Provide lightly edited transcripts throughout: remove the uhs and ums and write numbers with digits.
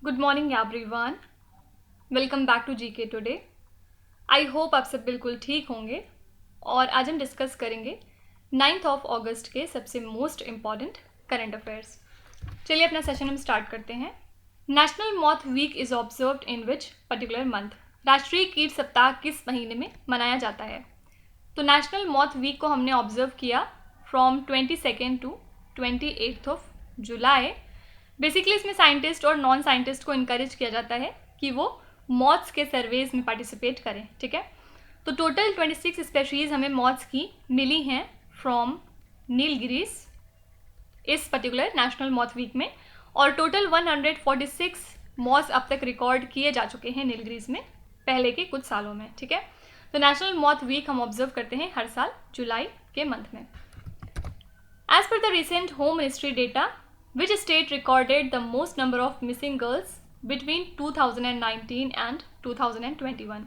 Good morning everyone. Welcome back to GK today. I hope आप सब बिल्कुल ठीक होंगे और आज हम डिस्कस करेंगे 9th ऑफ अगस्त के सबसे मोस्ट इम्पॉर्टेंट करंट अफेयर्स। चलिए अपना सेशन हम स्टार्ट करते हैं। National moth week is observed in which particular month? राष्ट्रीय कीट सप्ताह किस महीने में मनाया जाता है? तो नेशनल मॉथ वीक को हमने ऑब्जर्व किया from 22 to 28 of July. Basically इसमें साइंटिस्ट और नॉन साइंटिस्ट को इनकरेज किया जाता है कि वो मॉथ्स के सर्वेज में पार्टिसिपेट करें। ठीक है, तो टोटल 26 स्पेशीज़ हमें मॉथ्स की मिली हैं फ्रॉम नीलगिरीज इस पर्टिकुलर नेशनल मॉथ वीक में, और टोटल 146 मॉथ्स अब तक रिकॉर्ड किए जा चुके हैं नीलगिरीज में पहले के कुछ सालों में। ठीक है, तो नेशनल मॉथ वीक हम ऑब्जर्व करते हैं हर साल जुलाई के मंथ में। As per the recent home ministry data, which state recorded the most number of missing girls between 2019 and 2021?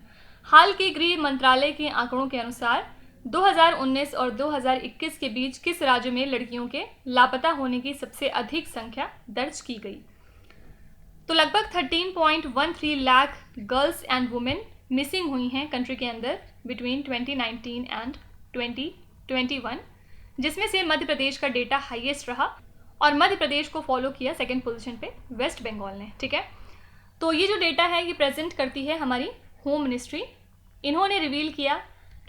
हाल के गृह मंत्रालय के आंकड़ों के अनुसार 2019 और 2021 के बीच किस राज्य में लड़कियों के लापता होने की सबसे अधिक संख्या दर्ज की गई? तो लगभग 13.13 lakh girls and women missing हुई हैं कंट्री के अंदर बिटवीन 2019 एंड 2021, जिसमें से मध्य प्रदेश का डेटा हाईएस्ट रहा और मध्य प्रदेश को फॉलो किया सेकंड पोजीशन पे वेस्ट बंगाल ने। ठीक है, तो ये जो डेटा है ये प्रेजेंट करती है हमारी होम मिनिस्ट्री। इन्होंने रिवील किया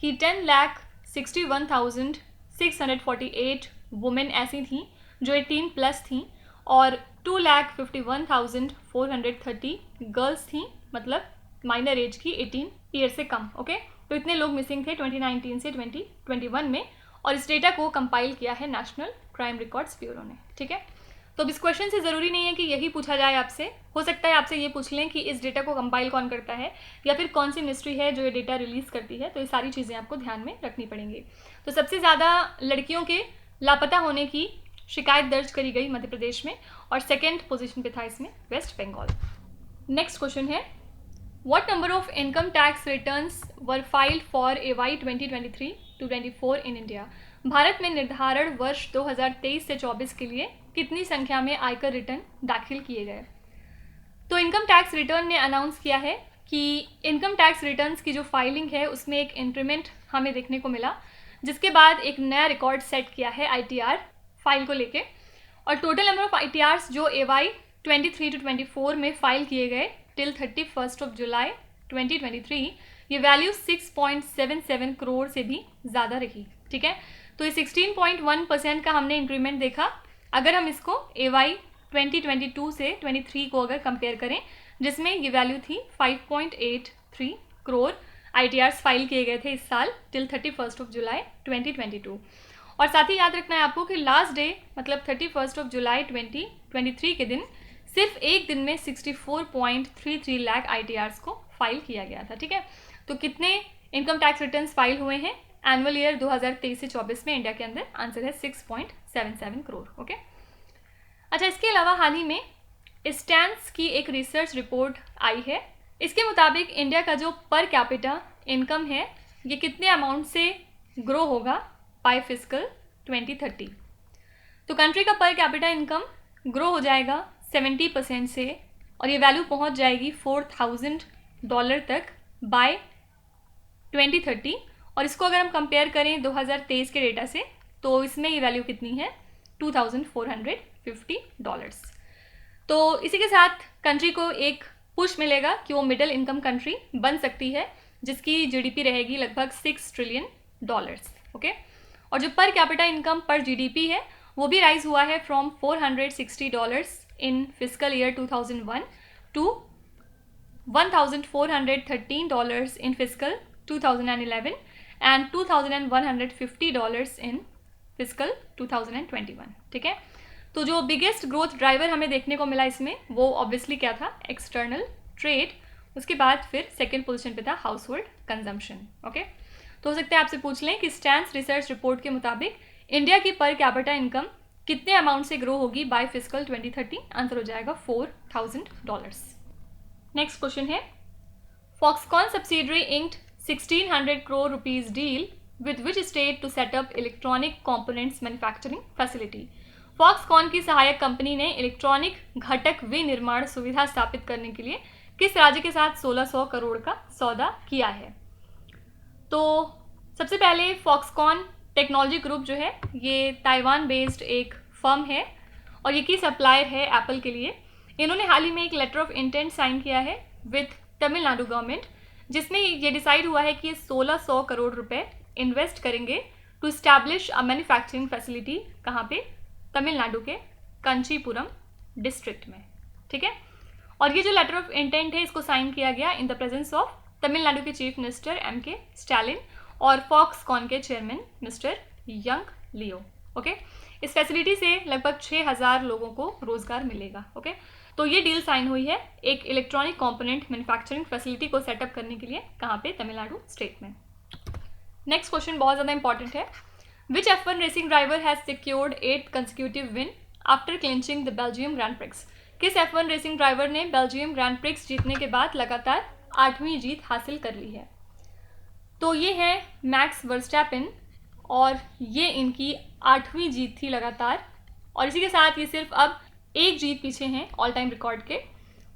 कि 10,61,648 वुमेन ऐसी थी जो 18 प्लस थी और 2,51,430 गर्ल्स थी, मतलब माइनर एज की 18 ईयर से कम। ओके, तो इतने लोग मिसिंग थे 2019 से 2021 में, और इस डेटा को कंपाइल किया है नेशनल क्राइम रिकॉर्ड्स ब्यूरो ने। ठीक है, तो अब इस क्वेश्चन से ज़रूरी नहीं है कि यही पूछा जाए आपसे, हो सकता है आपसे ये पूछ लें कि इस डेटा को कंपाइल कौन करता है या फिर कौन सी मिनिस्ट्री है जो ये डेटा रिलीज़ करती है। तो ये सारी चीज़ें आपको ध्यान में रखनी पड़ेंगी। तो सबसे ज़्यादा लड़कियों के लापता होने की शिकायत दर्ज करी गई मध्य प्रदेश में, और सेकेंड पोजिशन पे था इसमें वेस्ट बंगाल। नेक्स्ट क्वेश्चन है, What number of income tax returns were filed for AY 2023-24 in India? Bharat में निर्धारण वर्ष 2023 से 24 के लिए कितनी संख्या में आयकर रिटर्न दाखिल किए गए? तो इनकम टैक्स रिटर्न ने अनाउंस किया है कि इनकम टैक्स रिटर्न्स की जो फाइलिंग है उसमें एक इंक्रीमेंट हमें देखने को मिला, जिसके बाद एक नया रिकॉर्ड सेट किया है ITR फाइल को लेके, और टोटल नंबर ऑफ ITRs जो AY 23-24 में फाइल किए गए टिल 31 ऑफ जुलाई 2023, ये वैल्यू 6.77 करोड़ से भी ज़्यादा रही। ठीक है, तो ये 16.1% का हमने इंक्रीमेंट देखा। अगर हम इसको AY 2022 से 23 को अगर कंपेयर करें, जिसमें ये वैल्यू थी 5.83 करोड़ ITRs फाइल किए गए थे इस साल टिल 31 ऑफ जुलाई 2022। और साथ ही याद रखना है आपको कि लास्ट डे मतलब 31 ऑफ जुलाई 2023 के दिन सिर्फ एक दिन में 64.33 लाख ITRs को फाइल किया गया था। ठीक है, तो कितने इनकम टैक्स रिटर्न्स फाइल हुए हैं एनुअल ईयर 2023 से 24 में इंडिया के अंदर? आंसर है 6.77 करोड़। ओके, अच्छा, इसके अलावा हाल ही में स्टैंस की एक रिसर्च रिपोर्ट आई है। इसके मुताबिक इंडिया का जो पर कैपिटा इनकम है ये कितने अमाउंट से ग्रो होगा बाय फिस्कल 2030? तो कंट्री का पर कैपिटा इनकम ग्रो हो जाएगा 70% से, और ये वैल्यू पहुंच जाएगी $4,000 तक बाय 2030। और इसको अगर हम कंपेयर करें 2023 के डेटा से, तो इसमें ये वैल्यू कितनी है? $2,450। तो इसी के साथ कंट्री को एक पुश मिलेगा कि वो मिडिल इनकम कंट्री बन सकती है, जिसकी GDP रहेगी लगभग $6 ट्रिलियन। ओके, और जो पर कैपिटा इनकम पर GDP है वो भी राइज हुआ है from $460 in fiscal year 2001 to $1,413 in fiscal 2011 and $2,150 in fiscal 2021। ठीक है, तो जो बिगेस्ट ग्रोथ ड्राइवर हमें देखने को मिला इसमें वो ऑब्वियसली क्या था? External trade. उसके बाद फिर सेकेंड पोजीशन पे था हाउस होल्ड कंजम्पशन। ओके, तो हो सकता है आपसे पूछ लें कि स्टैंस रिसर्च रिपोर्ट के मुताबिक इंडिया की पर कैपिटा इनकम कितने अमाउंट से ग्रो होगी बाय फिस्कल 2030? आंसर हो जाएगा $4,000। नेक्स्ट क्वेश्चन है, Foxconn subsidiary inked 1,600 crore rupees deal with which state to set up electronic components manufacturing facility? Foxconn की सहायक कंपनी ने इलेक्ट्रॉनिक घटक विनिर्माण सुविधा स्थापित करने के लिए किस राज्य के साथ 1600 करोड़ का सौदा किया है? तो सबसे पहले फॉक्सकॉन टेक्नोलॉजी ग्रुप जो है ये ताइवान बेस्ड एक फर्म है और ये की सप्लायर है एप्पल के लिए। इन्होंने हाल ही में एक लेटर ऑफ इंटेंट साइन किया है विद तमिलनाडु गवर्नमेंट, जिसमें ये डिसाइड हुआ है कि ये 1600 करोड़ रुपए इन्वेस्ट करेंगे to establish a manufacturing facility. कहाँ पे? तमिलनाडु के कंचीपुरम डिस्ट्रिक्ट में, ठीक है। और ये जो लेटर ऑफ इंटेंट है इसको साइन किया गया in the presence of Tamil Nadu के चीफ मिनिस्टर M.K. स्टालिन और फॉक्सकॉन के चेयरमैन मिस्टर यंग लियो। ओके, इस फैसिलिटी से लगभग 6000 लोगों को रोजगार मिलेगा। ओके, तो ये डील साइन हुई है एक इलेक्ट्रॉनिक कंपोनेंट मैन्युफैक्चरिंग फैसिलिटी को सेटअप करने के लिए। कहाँ पे? तमिलनाडु स्टेट में। नेक्स्ट क्वेश्चन बहुत ज़्यादा इंपॉर्टेंट है। विच F1 racing driver has secured 8th consecutive win after clinching the Belgium grand prix? किस F1 रेसिंग ड्राइवर ने बेल्जियम ग्रैंड प्रिक्स जीतने के बाद लगातार 8वीं जीत हासिल कर ली है? तो ये है मैक्स वर्स्टैपेन और ये इनकी 8वीं जीत थी लगातार। और इसी के साथ ये सिर्फ अब एक जीत पीछे हैं ऑल टाइम रिकॉर्ड के।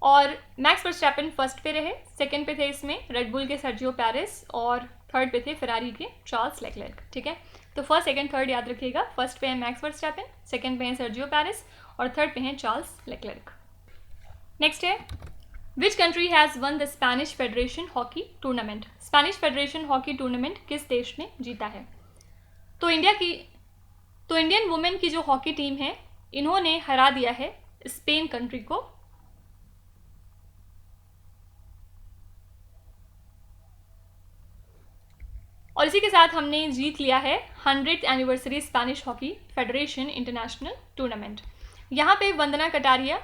और मैक्स वर्स्टैपेन फर्स्ट पे रहे, सेकंड पे थे इसमें रेडबुल के सर्जियो पेरेस और थर्ड पे थे फेरारी के चार्ल्स लेक्लेर्क। ठीक है, तो फर्स्ट सेकंड थर्ड याद रखिएगा। फर्स्ट पे है मैक्स वर्स्टैपेन, सेकंड पे है सर्जियो पेरेस और थर्ड पे है चार्ल्स लेक्लेर्क। नेक्स्ट है which country has one the Spanish federation hockey tournament? Spanish federation hockey tournament किस देश ने जीता है? तो इंडियन वुमेन की जो हॉकी टीम है इन्होंने हरा दिया है स्पेन कंट्री को। और इसी के साथ हमने जीत लिया है 100th anniversary Spanish hockey federation international tournament. यहाँ पे वंदना कटारिया,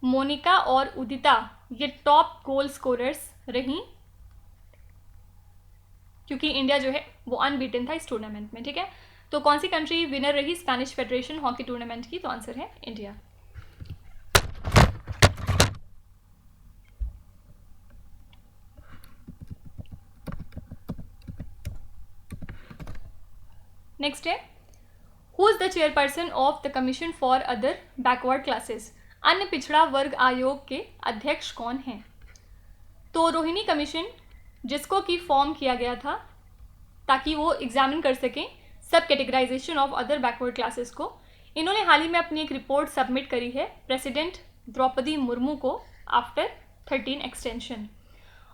मोनिका और उदिता ये टॉप गोल स्कोरर्स रहीं, क्योंकि इंडिया जो है वो अनबीटन था इस टूर्नामेंट में। ठीक है, तो कौन सी कंट्री विनर रही स्पेनिश फेडरेशन हॉकी टूर्नामेंट की? तो आंसर है इंडिया। नेक्स्ट है who is the chairperson of the commission for other backward classes? अन्य पिछड़ा वर्ग आयोग के अध्यक्ष कौन हैं? तो रोहिणी कमीशन, जिसको कि फॉर्म किया गया था ताकि वो एग्जामिन कर सकें सब categorisation of other backward classes को, इन्होंने हाल ही में अपनी एक रिपोर्ट सबमिट करी है प्रेसिडेंट द्रौपदी मुर्मू को आफ्टर 13 एक्सटेंशन।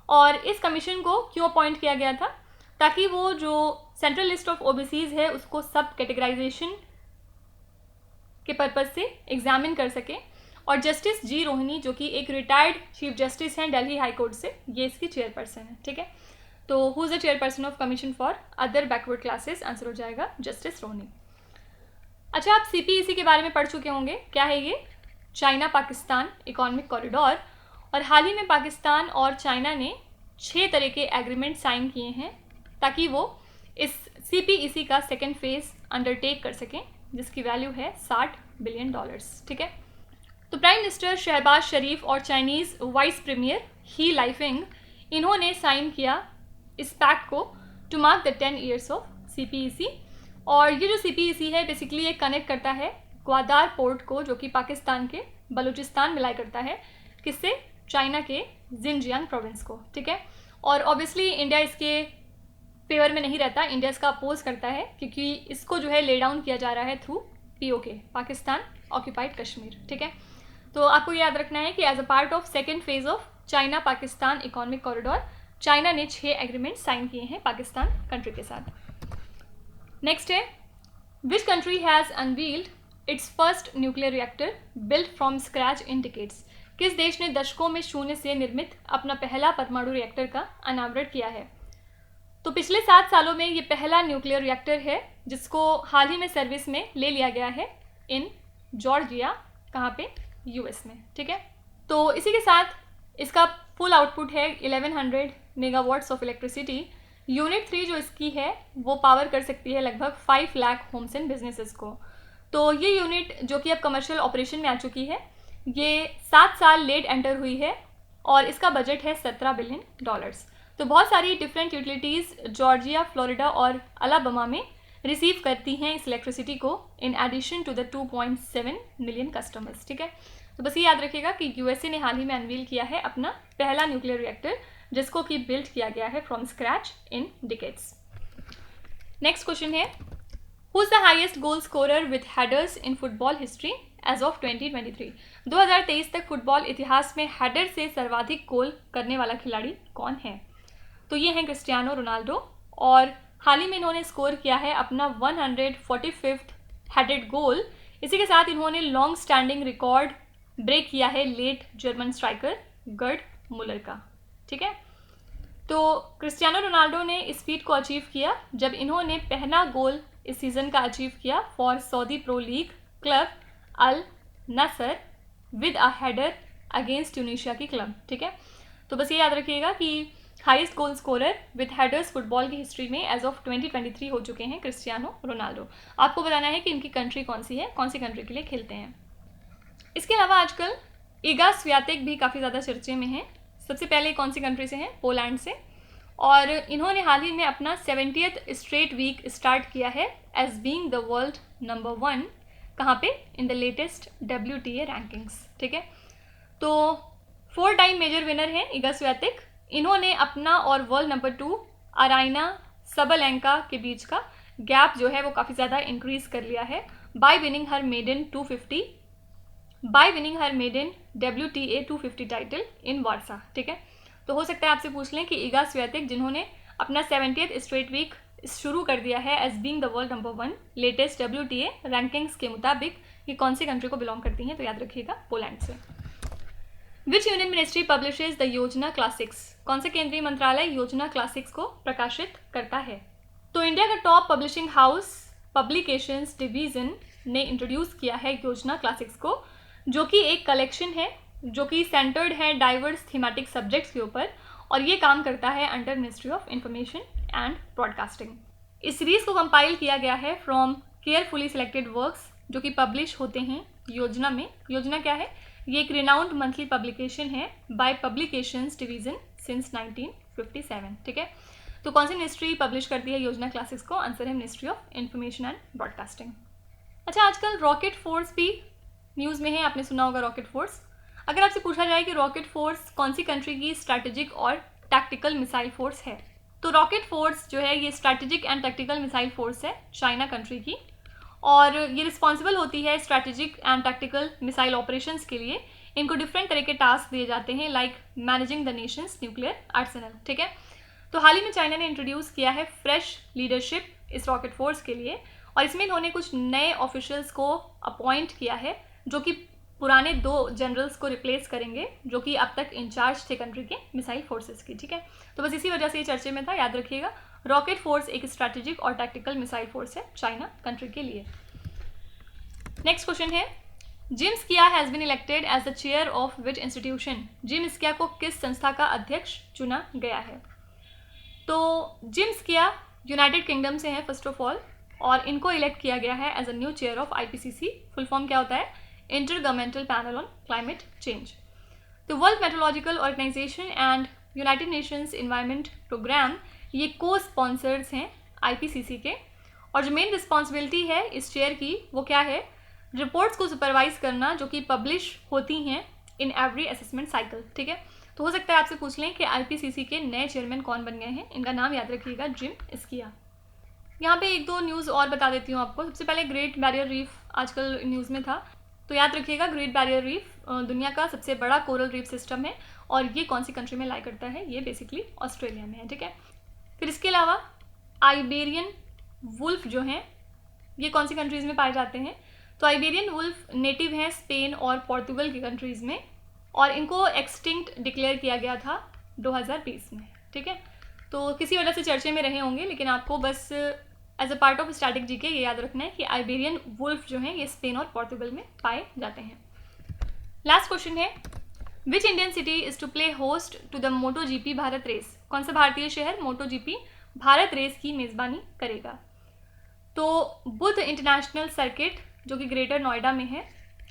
और इस कमीशन को क्यों अपॉइंट किया गया था? ताकि वो जो सेंट्रल लिस्ट ऑफ ओबीसीज है उसको सब कैटेगराइजेशन के पर्पज से एग्जामिन कर सके। और जस्टिस जी रोहिणी जो कि एक रिटायर्ड चीफ जस्टिस हैं दिल्ली हाई कोर्ट से, ये इसकी चेयरपर्सन है। ठीक है, तो who is the chairperson of commission for other backward classes? Answer हो जाएगा जस्टिस रोहिणी। अच्छा, आप CPEC के बारे में पढ़ चुके होंगे। क्या है ये? China Pakistan economic corridor. और हाल ही में पाकिस्तान और चाइना ने 6 तरह के एग्रीमेंट साइन किए हैं ताकि वो इस CPEC का सेकेंड फेज अंडरटेक कर सकें, जिसकी वैल्यू है $60 बिलियन। ठीक है, तो प्राइम मिनिस्टर शहबाज शरीफ और Chinese vice premier He Lifeng इन्होंने साइन किया इस पैक्ट को to mark the 10 years of CPEC। और ये जो CPEC है बेसिकली ये कनेक्ट करता है ग्वादार पोर्ट को, जो कि पाकिस्तान के बलूचिस्तान मिलाया करता है, किससे? चाइना के जिनजियांग प्रोविंस को। ठीक है, और ऑब्वियसली इंडिया इसके फेवर में नहीं रहता, इंडिया इसका अपोज करता है क्योंकि इसको जो है ले डाउन किया जा रहा है through POK, Pakistan occupied Kashmir. ठीक है, तो आपको याद रखना है कि as a part of second phase of China Pakistan economic corridor China ने 6 एग्रीमेंट साइन किए हैं पाकिस्तान कंट्री के साथ। नेक्स्ट है which country has unveiled it's first nuclear reactor built from scratch in decades? किस देश ने दशकों में शून्य से निर्मित अपना पहला परमाणु रिएक्टर का अनावरण किया है? तो पिछले 7 सालों में ये पहला न्यूक्लियर रिएक्टर है जिसको हाल ही में सर्विस में ले लिया गया है इन जॉर्जिया। कहाँ पे? US में। ठीक है, तो इसी के साथ इसका फुल आउटपुट है 1100 मेगावाट्स ऑफ इलेक्ट्रिसिटी। यूनिट 3 जो इसकी है वो पावर कर सकती है लगभग 5 लाख होम्स एंड बिजनेसेस को। तो ये यूनिट जो कि अब कमर्शियल ऑपरेशन में आ चुकी है, ये 7 साल लेट एंटर हुई है और इसका बजट है $17 बिलियन। तो बहुत सारी डिफरेंट यूटिलिटीज़ जॉर्जिया, फ्लोरिडा और अलाबामा में रिसीव करती हैं इस इलेक्ट्रिसिटी को in addition to the 2.7 million customers. ठीक है, तो बस ये याद रखिएगा कि यूएसए ने हाल ही में अनवील किया है अपना पहला न्यूक्लियर रिएक्टर, जिसको कि बिल्ड किया गया है from scratch in decades. Next question है, who is the highest goal scorer with headers in football history as of 2023? 2023 तक फुटबॉल इतिहास में हेडर से सर्वाधिक गोल करने वाला खिलाड़ी कौन है? तो ये हैं क्रिस्टियानो रोनाल्डो, और हाल ही में इन्होंने स्कोर किया है अपना 145th हेडेड गोल। इसी के साथ इन्होंने लॉन्ग स्टैंडिंग रिकॉर्ड ब्रेक किया है लेट जर्मन स्ट्राइकर गर्ड मुलर का। ठीक है, तो क्रिस्टियानो रोनाल्डो ने इस फीट को अचीव किया जब इन्होंने पहला गोल इस सीज़न का अचीव किया for Saudi pro league club Al Nassr with a header against Tunisia की क्लब। ठीक है, तो बस ये याद रखिएगा कि highest goal scorer with headers football की हिस्ट्री में एज ऑफ 2023 हो चुके हैं क्रिस्टियानो रोनाल्डो। आपको बताना है कि इनकी कंट्री कौन सी है, कौन सी कंट्री के लिए खेलते हैं। इसके अलावा आजकल इगा स्वियातेक भी काफ़ी ज़्यादा चर्चे में हैं। सबसे पहले कौन सी कंट्री से हैं? पोलैंड से, और इन्होंने हाल ही में अपना 70th स्ट्रेट वीक स्टार्ट किया है as being the world number 1। कहाँ पे? In the latest WTA rankings. ठीक है, तो 4 टाइम मेजर विनर हैं इगा स्वियातेक। इन्होंने अपना और वर्ल्ड नंबर 2 अराइना सबलेंका के बीच का गैप जो है वो काफ़ी ज़्यादा इंक्रीज कर लिया है by winning her maiden WTA 250 title in Warsaw. ठीक है, तो हो सकता है आपसे पूछ लें कि इगा स्वियातेक जिन्होंने अपना 70th स्ट्रेट वीक शुरू कर दिया है as being the world number 1 latest WTA rankings के मुताबिक ये कौन सी कंट्री को बिलोंग करती हैं? तो याद रखिएगा पोलैंड से। विच यूनियन मिनिस्ट्री पब्लिशेज द योजना क्लासिक्स? कौन से केंद्रीय मंत्रालय योजना क्लासिक्स को प्रकाशित करता है? तो इंडिया का top publishing house publications division ने इंट्रोड्यूस किया है योजना क्लासिक्स को, जो कि एक कलेक्शन है जो कि सेंटर्ड है डाइवर्स थीमेटिक सब्जेक्ट्स के ऊपर, और ये काम करता है under ministry of information and broadcasting. इस सीरीज को कंपाइल किया गया है फ्रॉम केयरफुली सिलेक्टेड वर्क्स जो कि पब्लिश होते हैं योजना में। योजना क्या है? ये एक रिनाउंड मंथली पब्लिकेशन है बाय पब्लिकेशंस डिवीजन सिंस 1957। ठीक है, तो कौन सी मिनिस्ट्री पब्लिश करती है योजना क्लासिक्स को? आंसर है ministry of information and broadcasting. अच्छा, आजकल रॉकेट फोर्स भी न्यूज़ में है, आपने सुना होगा रॉकेट फोर्स। अगर आपसे पूछा जाए कि रॉकेट फोर्स कौन सी कंट्री की स्ट्रैटेजिक और टैक्टिकल मिसाइल फोर्स है, तो रॉकेट फोर्स जो है ये strategic and tactical missile force है चाइना कंट्री की, और ये रिस्पॉन्सिबल होती है strategic and tactical missile operations के लिए। इनको डिफरेंट तरह के टास्क दिए जाते हैं like managing the Nations nuclear Arsenal. ठीक है, तो हाल ही में चाइना ने इंट्रोड्यूस किया है फ्रेश लीडरशिप इस रॉकेट फोर्स के लिए, और इसमें इन्होंने कुछ नए ऑफिशियल्स को अपॉइंट किया है जो कि पुराने 2 जनरल्स को रिप्लेस करेंगे जो कि अब तक इंचार्ज थे कंट्री के मिसाइल फोर्सेस की। ठीक है, तो बस इसी वजह से ये चर्चे में था, याद रखिएगा रॉकेट फोर्स एक स्ट्रैटेजिक और टैक्टिकल मिसाइल फोर्स है चाइना कंट्री के लिए। नेक्स्ट क्वेश्चन है, Jim Skea has been elected as the chair of which institution? Jim Skea को किस संस्था का अध्यक्ष चुना गया है? तो जिम स्किया यूनाइटेड किंगडम से हैं फर्स्ट ऑफ ऑल, और इनको इलेक्ट किया गया है as a new chair of IPCC। Full form क्या होता है? Intergovernmental Panel on Climate Change. तो World Meteorological Organization and United Nations Environment Programme ये को स्पॉन्सर्स हैं IPCC के, और जो मेन रिस्पॉन्सिबिलिटी है इस चेयर की वो क्या है? रिपोर्ट्स को सुपरवाइज करना जो कि पब्लिश होती हैं इन एवरी असेसमेंट साइकिल। ठीक है, तो हो सकता है आपसे पूछ लें कि IPCC के नए चेयरमैन कौन बन गए हैं। इनका नाम याद रखिएगा, जिम स्किया। यहाँ पे 1-2 न्यूज़ और बता देती हूँ आपको। सबसे पहले ग्रेट बैरियर रीफ आजकल न्यूज़ में था, तो याद रखिएगा ग्रेट बैरियर रीफ दुनिया का सबसे बड़ा कोरल रीफ सिस्टम है, और ये कौन सी कंट्री में लाई करता है? ये बेसिकली ऑस्ट्रेलिया में है। ठीक है, फिर इसके अलावा आइबेरियन वुल्फ जो हैं ये कौन सी कंट्रीज़ में पाए जाते हैं? तो आइबेरियन वुल्फ नेटिव हैं स्पेन और पोर्तुगल की कंट्रीज़ में, और इनको एक्सटिंक्ट डिक्लेयर किया गया था 2020 में। ठीक है, तो किसी वजह से चर्चे में रहे होंगे, लेकिन आपको बस as a part of static GK ये याद रखना है कि आइबेरियन वुल्फ जो हैं ये स्पेन और पोर्तुगल में पाए जाते हैं। लास्ट क्वेश्चन है, which Indian city is to play host to the MotoGP Bharat race? कौन सा भारतीय शहर MotoGP भारत रेस की मेज़बानी करेगा? तो बुद्ध इंटरनेशनल सर्किट जो कि ग्रेटर नोएडा में है,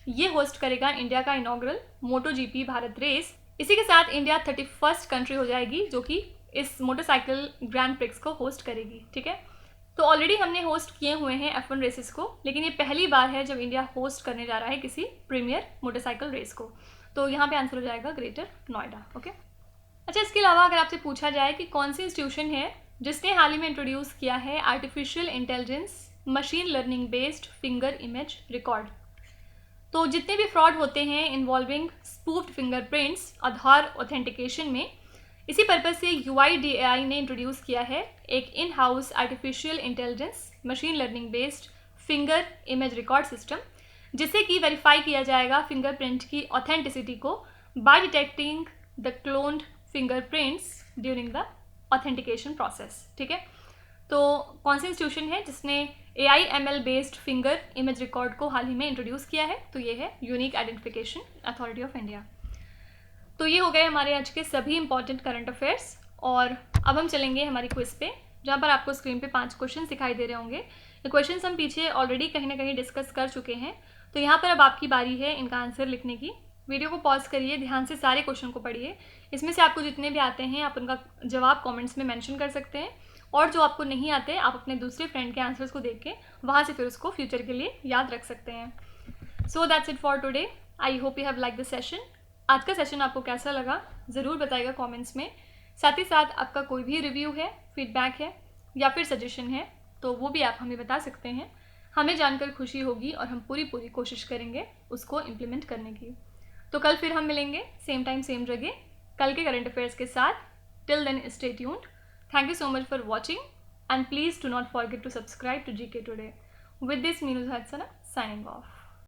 ये होस्ट करेगा इंडिया का इनॉग्रल MotoGP भारत रेस। इसी के साथ इंडिया 31st कंट्री हो जाएगी जो कि इस मोटरसाइकिल ग्रैंड प्रिक्स को होस्ट करेगी। ठीक है, तो ऑलरेडी हमने होस्ट किए हुए हैं F1 रेसेस को, लेकिन ये पहली बार है जब इंडिया होस्ट करने जा रहा है किसी प्रीमियर मोटरसाइकिल रेस को। तो यहाँ पे आंसर हो जाएगा ग्रेटर नोएडा। ओके, अच्छा, इसके अलावा अगर आपसे पूछा जाए कि कौन सी इंस्टीट्यूशन है जिसने हाल ही में इंट्रोड्यूस किया है artificial intelligence machine learning based finger image record, तो जितने भी फ्रॉड होते हैं इन्वॉल्विंग स्पूफ्ड फिंगरप्रिंट्स आधार ऑथेंटिकेशन में, इसी पर्पज़ से UIDAI ने इंट्रोड्यूस किया है एक in house artificial intelligence machine learning based finger image record system, जिससे कि वेरीफाई किया जाएगा फिंगरप्रिंट की ऑथेंटिसिटी को by detecting the cloned fingerprints during the authentication process. ठीक है, तो कौन सी इंस्टीट्यूशन है जिसने AI/ML based finger image record को हाल ही में इंट्रोड्यूस किया है? तो ये है unique identification authority of India. तो ये हो गए हमारे आज के सभी इंपॉर्टेंट करंट अफेयर्स, और अब हम चलेंगे हमारी क्विज पे, जहाँ पर आपको स्क्रीन पे 5 क्वेश्चन दिखाई दे रहे होंगे। ये क्वेश्चन हम पीछे ऑलरेडी कहीं ना कहीं डिस्कस कर चुके हैं, तो यहाँ पर अब आपकी बारी है इनका आंसर लिखने की। वीडियो को पॉज करिए, ध्यान से सारे क्वेश्चन को पढ़िए, इसमें से आपको जितने भी आते हैं आप उनका जवाब कॉमेंट्स में मैंशन कर सकते हैं, और जो आपको नहीं आते आप अपने दूसरे फ्रेंड के आंसर्स को देख के वहाँ से फिर उसको फ्यूचर के लिए याद रख सकते हैं। So that's it for today. I hope you have like the session. आज का सेशन आपको कैसा लगा ज़रूर बताइएगा कमेंट्स में। साथ ही साथ आपका कोई भी रिव्यू है, फीडबैक है या फिर सजेशन है तो वो भी आप हमें बता सकते हैं। हमें जानकर खुशी होगी और हम पूरी कोशिश करेंगे उसको इम्प्लीमेंट करने की। तो कल फिर हम मिलेंगे सेम टाइम सेम जगह कल के करंट अफेयर्स के साथ। Till then stay tuned. Thank you so much for watching, and please do not forget to subscribe to GK Today. With this, Meenu Hadsana signing off.